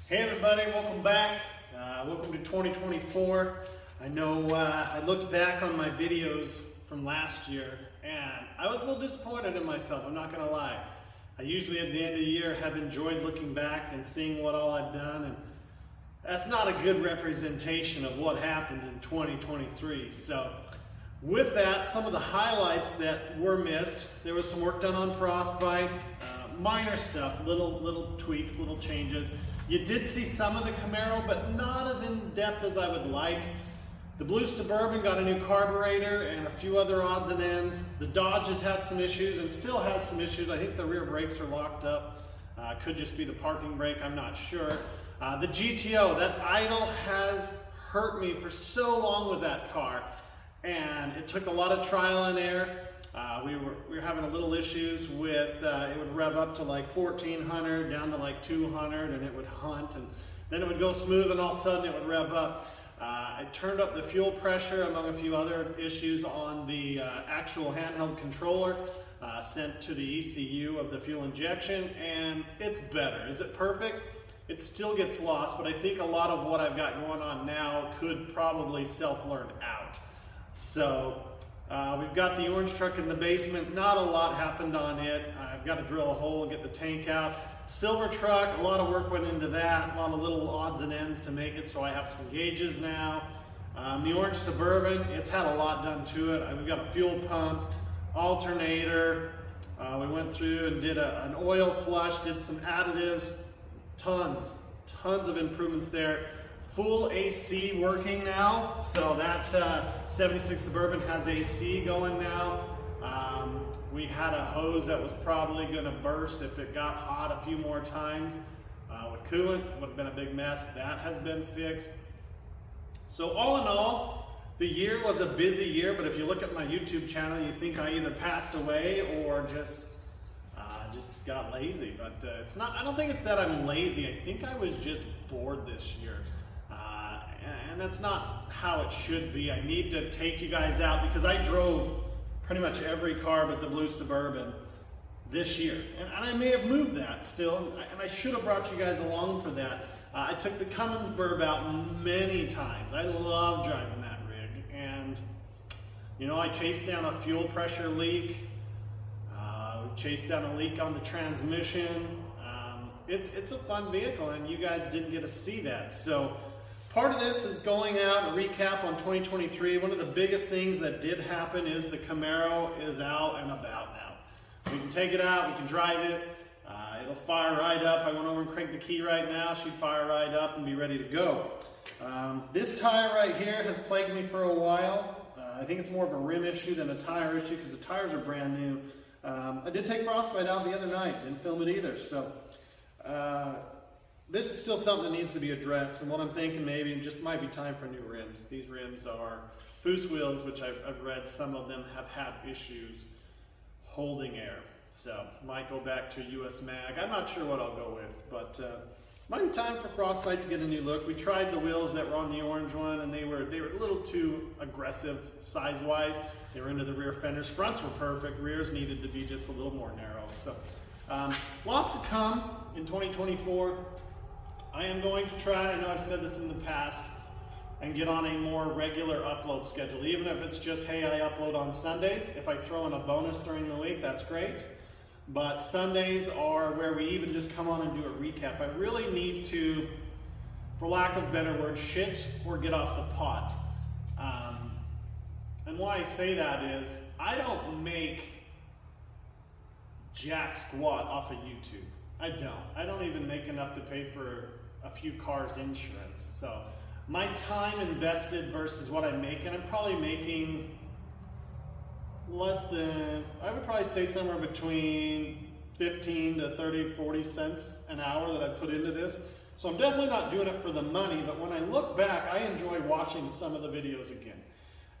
Hey everybody, welcome back. Welcome to 2024. I know I looked back on my videos from last year and I was a little disappointed in myself, I'm not gonna lie. I usually at the end of the year have enjoyed looking back and seeing what all I've done, and that's not a good representation of what happened in 2023. So with that, some of the highlights that were missed, there was some work done on Frostbite, minor stuff, little tweaks, little changes. You did see some of the Camaro, but not as in depth as I would like. The Blue Suburban got a new carburetor and a few other odds and ends. The Dodge has had some issues and still has some issues. I think the rear brakes are locked up. Could just be the parking brake, I'm not sure. The GTO, that idle has hurt me for so long with that car. And it took a lot of trial and error. We were having a little issues with, it would rev up to like 1400, down to like 200, and it would hunt, and then it would go smooth, and all of a sudden it would rev up. It turned up the fuel pressure, among a few other issues, on the actual handheld controller sent to the ECU of the fuel injection, and it's better. Is it perfect? It still gets lost, but I think a lot of what I've got going on now could probably self-learn out. So we've got the orange truck in the basement. Not a lot happened on it. I've got to drill a hole and get the tank out. Silver truck, a lot of work went into that. A lot of little odds and ends to make it so I have some gauges now. The orange Suburban, it's had a lot done to it. We've got a fuel pump, alternator. We went through and did an oil flush, did some additives. Tons of improvements there. Full AC working now, so that 76 Suburban has AC going now. We had a hose that was probably going to burst if it got hot a few more times with coolant. Would have been a big mess. That has been fixed. So all in all, the year was a busy year, but if you look at my YouTube channel, you think I either passed away or just got lazy. But it's not. I don't think it's that I'm lazy. I think I was just bored this year. And that's not how it should be. I need to take you guys out because I drove pretty much every car but the Blue Suburban this year. And I may have moved that still, and I should have brought you guys along for that. I took the Cummins Burb out many times. I love driving that rig. And, you know, I chased down a fuel pressure leak. Chased down a leak on the transmission. It's a fun vehicle, and you guys didn't get to see that. So part of this is going out and recap on 2023. One of the biggest things that did happen is the Camaro is out and about now. We can take it out, we can drive it, it'll fire right up. If I went over and cranked the key right now, she'd fire right up and be ready to go. This tire right here has plagued me for a while. I think it's more of a rim issue than a tire issue because the tires are brand new. I did take Frostbite out the other night, didn't film it either. So this is still something that needs to be addressed, and what I'm thinking maybe it just might be time for new rims. These rims are Foose wheels, which I've read some of them have had issues holding air. So might go back to US Mag. I'm not sure what I'll go with, but might be time for Frostbite to get a new look. We tried the wheels that were on the orange one, and they were a little too aggressive size-wise. They were into the rear fenders. Fronts were perfect. Rears needed to be just a little more narrow. So lots to come in 2024. I am going to try, I know I've said this in the past, and get on a more regular upload schedule. Even if it's just, hey, I upload on Sundays. If I throw in a bonus during the week, that's great. But Sundays are where we even just come on and do a recap. I really need to, for lack of better word, shit or get off the pot. And why I say that is, I don't make jack squat off of YouTube. I don't even make enough to pay for a few cars insurance. So my time invested versus what I'm making, I'm probably making less than, I would probably say somewhere between 15 to 30, 40 cents an hour that I put into this. So I'm definitely not doing it for the money, but when I look back, I enjoy watching some of the videos again.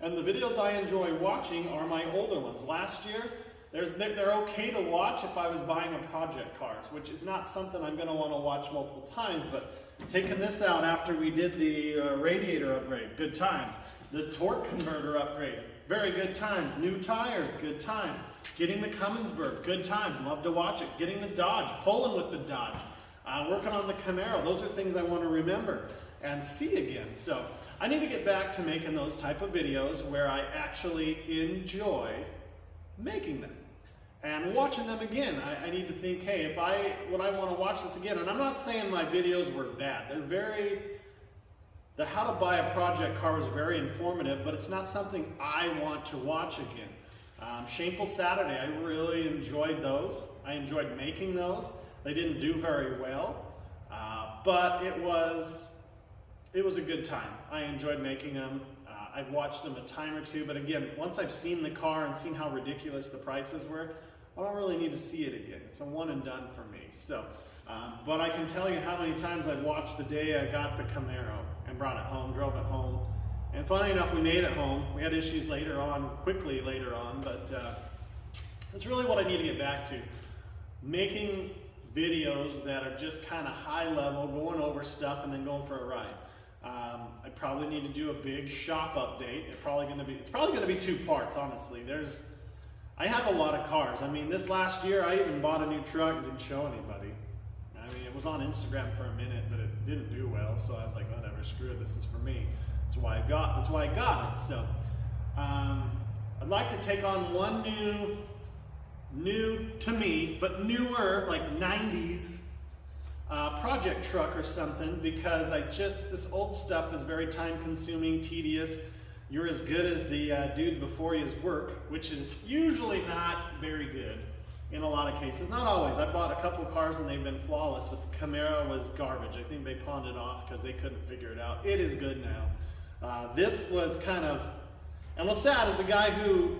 And the videos I enjoy watching are my older ones. Last year, they're okay to watch if I was buying a project cars, which is not something I'm going to want to watch multiple times, but taking this out after we did the radiator upgrade, good times. The torque converter upgrade, very good times. New tires, good times. Getting the Cummins Burb, good times, love to watch it. Getting the Dodge, pulling with the Dodge. working on the Camaro. Those are things I want to remember and see again. So I need to get back to making those type of videos where I actually enjoy making them and watching them again. I need to think, hey, would I want to watch this again? And I'm not saying my videos were bad. The how to buy a project car was very informative, but it's not something I want to watch again. Shameful Saturday, I really enjoyed those. I enjoyed making those. They didn't do very well, but it was a good time. I enjoyed making them. I've watched them a time or two, but again, once I've seen the car and seen how ridiculous the prices were, I don't really need to see it again. It's a one and done for me. So, but I can tell you how many times I've watched the day I got the Camaro and brought it home, drove it home. And funny enough, we made it home. We had issues quickly later on, but that's really what I need to get back to. Making videos that are just kind of high level, going over stuff and then going for a ride. I probably need to do a big shop update. It's probably going to be 2 parts, honestly. I have a lot of cars. I mean, this last year I even bought a new truck and didn't show anybody. I mean, it was on Instagram for a minute, but it didn't do well, so I was like, whatever, screw it, this is for me. That's why I got it. So I'd like to take on one new to me, but newer, like 90s project truck or something, because this old stuff is very time consuming, tedious. You're as good as the dude before you's work, which is usually not very good in a lot of cases. Not always. I bought a couple cars and they've been flawless, but the Camaro was garbage. I think they pawned it off because they couldn't figure it out. It is good now. This was kind of, and what's sad is the guy who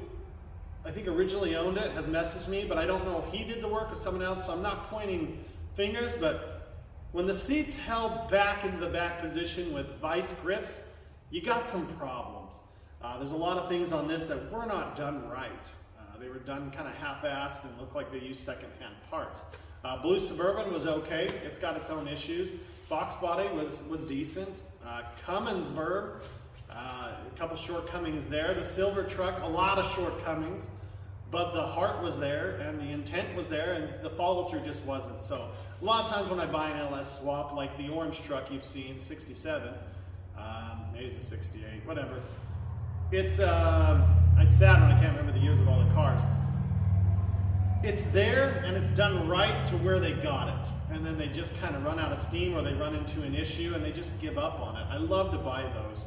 I think originally owned it has messaged me, but I don't know if he did the work or someone else, so I'm not pointing fingers, but when the seat's held back into the back position with vice grips, you got some problems. There's a lot of things on this that were not done right. They were done kind of half-assed and looked like they used second-hand parts. Blue Suburban was okay. It's got its own issues. Box body was decent. Cumminsburg, a couple shortcomings there. The silver truck, a lot of shortcomings, but the heart was there and the intent was there and the follow-through just wasn't. So a lot of times when I buy an LS swap, like the orange truck you've seen, 67, maybe it's a 68, whatever. It's sad when I can't remember the years of all the cars. It's there and it's done right to where they got it. And then they just kind of run out of steam or they run into an issue and they just give up on it. I love to buy those.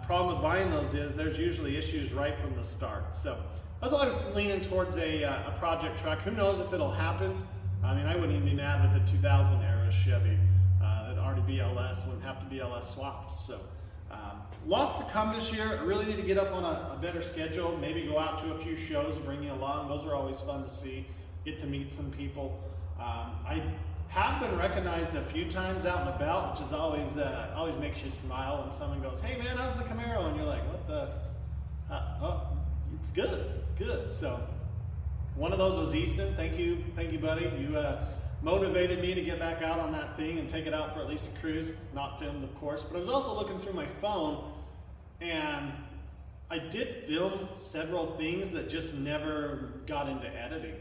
Problem with buying those is there's usually issues right from the start. So that's why I was leaning towards a project truck. Who knows if it'll happen? I mean, I wouldn't even be mad with the 2000 era Chevy. It'd already be LS, wouldn't have to be LS swapped. So lots to come this year. I really need to get up on a better schedule, maybe go out to a few shows, bring you along. Those are always fun to see, get to meet some people. I have been recognized a few times out and about, which is always makes you smile when someone goes, "Hey man, how's the Camaro?" And you're like, "What the? Oh, it's good, it's good." So one of those was Easton. Thank you, buddy. You motivated me to get back out on that thing and take it out for at least a cruise. Not filmed, of course, but I was also looking through my phone and I did film several things that just never got into editing.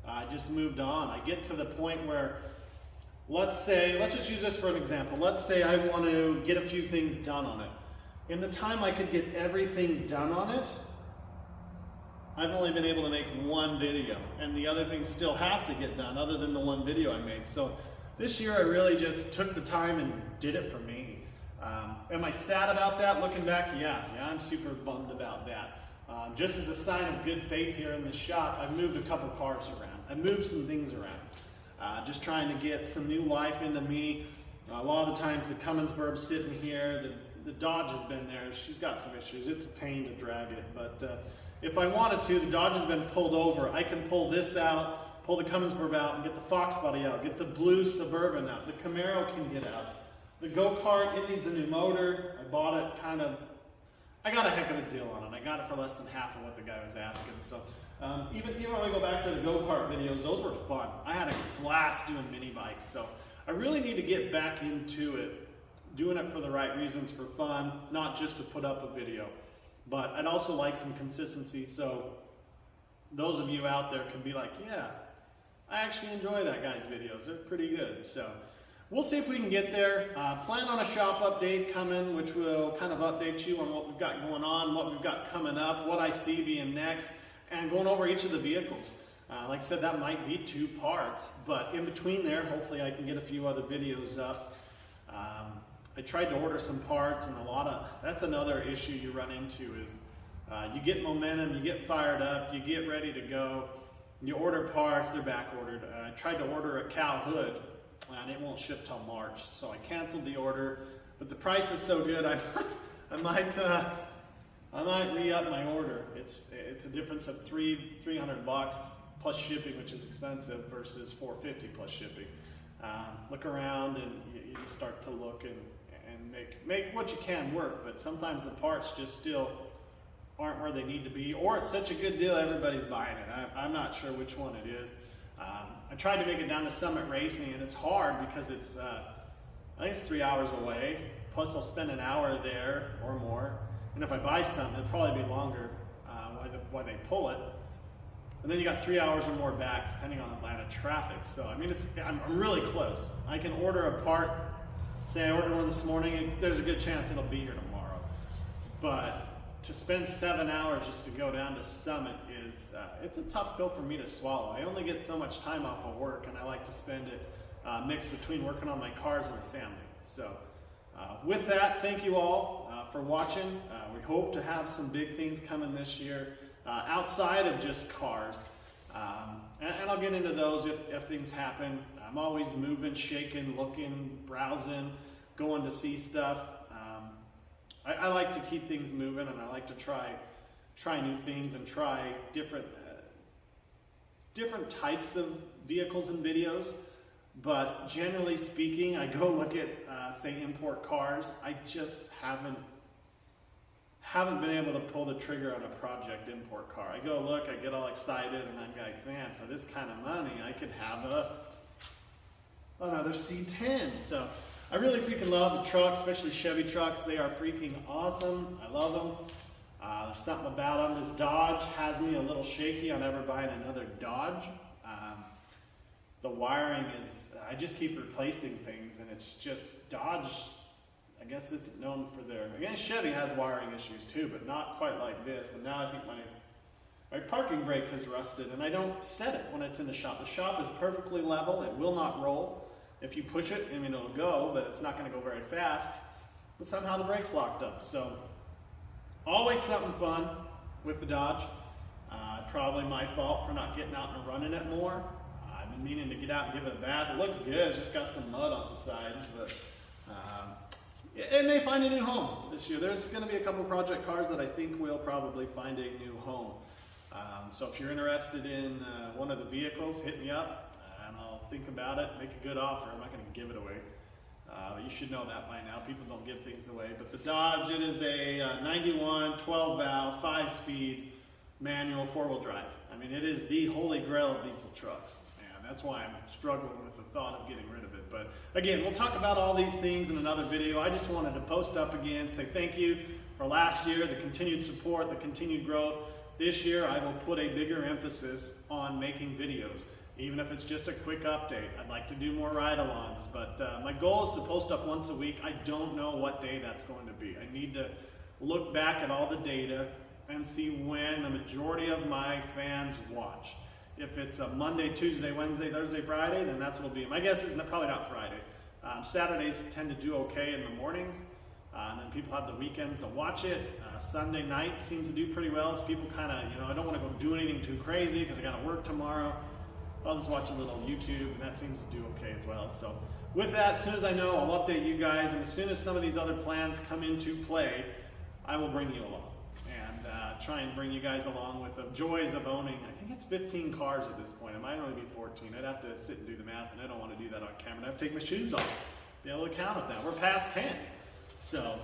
I just moved on. I get to the point where, let's just use this for an example. Let's say I want to get a few things done on it. In the time I could get everything done on it, I've only been able to make one video, and the other things still have to get done other than the one video I made. So this year I really just took the time and did it for me. Am I sad about that looking back? Yeah, I'm super bummed about that. Just as a sign of good faith here in the shop, I've moved a couple cars around. I've moved some things around. Just trying to get some new life into me. A lot of the times the Cumminsburg's sitting here, the Dodge has been there. She's got some issues. It's a pain to drag it, but if I wanted to, the Dodge has been pulled over. I can pull this out, pull the Cumminsburg out, and get the Fox body out, get the blue Suburban out. The Camaro can get out. The go-kart, it needs a new motor. I bought it I got a heck of a deal on it. I got it for less than half of what the guy was asking. So even when we go back to the go-kart videos, those were fun. I had a blast doing mini bikes. So I really need to get back into it, doing it for the right reasons, for fun, not just to put up a video. But I'd also like some consistency, so those of you out there can be like, yeah, I actually enjoy that guy's videos. They're pretty good. So we'll see if we can get there. Plan on a shop update coming, which will kind of update you on what we've got going on, what we've got coming up, what I see being next, and going over each of the vehicles. Like I said, that might be 2 parts, but in between there, hopefully I can get a few other videos up. I tried to order some parts, and that's another issue you run into is you get momentum, you get fired up, you get ready to go, you order parts, they're back ordered. I tried to order a cow hood, and it won't ship till March, so I canceled the order, but the price is so good, I might re-up my order. It's a difference of $300 plus shipping, which is expensive, versus $450 plus shipping. Look around, and you just start to look and make what you can work, but sometimes the parts just still aren't where they need to be, or it's such a good deal everybody's buying it. I'm not sure which one it is. I tried to make it down to Summit Racing, and it's hard because it's I think it's 3 hours away, plus I'll spend an hour there or more, and if I buy something it'll probably be longer while they pull it, and then you got 3 hours or more back depending on Atlanta traffic. So I mean, I'm really close. I can order a part, say I ordered one this morning, there's a good chance it'll be here tomorrow, but to spend 7 hours just to go down to Summit is, it's a tough pill for me to swallow. I only get so much time off of work, and I like to spend it mixed between working on my cars and my family. So with that, thank you all for watching. We hope to have some big things coming this year outside of just cars. And I'll get into those if things happen. I'm always moving, shaking, looking, browsing, going to see stuff. I like to keep things moving, and I like to try new things and try different types of vehicles and videos. But generally speaking, I go look at say import cars. I just haven't been able to pull the trigger on a project import car. I go look, I get all excited, and I'm like, man, for this kind of money, I could have another C10. So I really freaking love the trucks, especially Chevy trucks. They are freaking awesome. I love them. There's something about them. This Dodge has me a little shaky on ever buying another Dodge. The wiring is, I just keep replacing things, and it's just, Dodge, I guess, isn't known for their, again, Chevy has wiring issues too, but not quite like this. And now I think my parking brake has rusted, and I don't set it when it's in the shop. The shop is perfectly level. It will not roll. If you push it, I mean, it'll go, but it's not going to go very fast. But somehow the brake's locked up. So always something fun with the Dodge. Probably my fault for not getting out and running it more. I've been meaning to get out and give it a bath. It looks good. It's just got some mud on the sides, but it may find a new home this year. There's going to be a couple project cars that I think will probably find a new home. So if you're interested in one of the vehicles, hit me up, and I'll think about it, make a good offer. I'm not going to give it away. You should know that by now. People don't give things away. But the Dodge, it is a 91, 12-valve, 5-speed, manual, 4-wheel drive. I mean, it is the holy grail of diesel trucks. And that's why I'm struggling with the thought of getting rid of it. But again, we'll talk about all these things in another video. I just wanted to post up again, say thank you for last year, the continued support, the continued growth. This year, I will put a bigger emphasis on making videos. Even if it's just a quick update. I'd like to do more ride-alongs, but my goal is to post up once a week. I don't know what day that's going to be. I need to look back at all the data and see when the majority of my fans watch. If it's a Monday, Tuesday, Wednesday, Thursday, Friday, then that's what it'll be. My guess is probably not Friday. Saturdays tend to do okay in the mornings, and then people have the weekends to watch it. Sunday night seems to do pretty well, so people kind of, I don't want to go do anything too crazy because I got to work tomorrow. I'll just watch a little YouTube, and that seems to do okay as well. So with that, as soon as I know, I'll update you guys, and as soon as some of these other plans come into play, I will bring you along and try and bring you guys along with the joys of owning, I think it's 15 cars at this point. It might only be 14. I'd have to sit and do the math, and I don't want to do that on camera. I have to take my shoes off, be able to count it now. We're past 10. So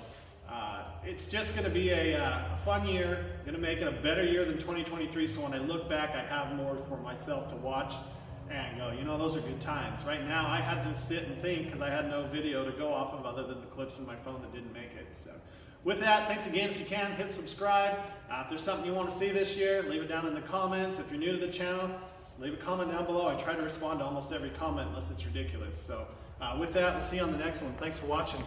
it's just going to be a fun year, going to make it a better year than 2023, so when I look back, I have more for myself to watch and go, those are good times. Right now, I had to sit and think because I had no video to go off of other than the clips in my phone that didn't make it. So with that, thanks again. If you can, hit subscribe. If there's something you want to see this year, leave it down in the comments. If you're new to the channel, leave a comment down below. I try to respond to almost every comment unless it's ridiculous. So with that, we'll see you on the next one. Thanks for watching.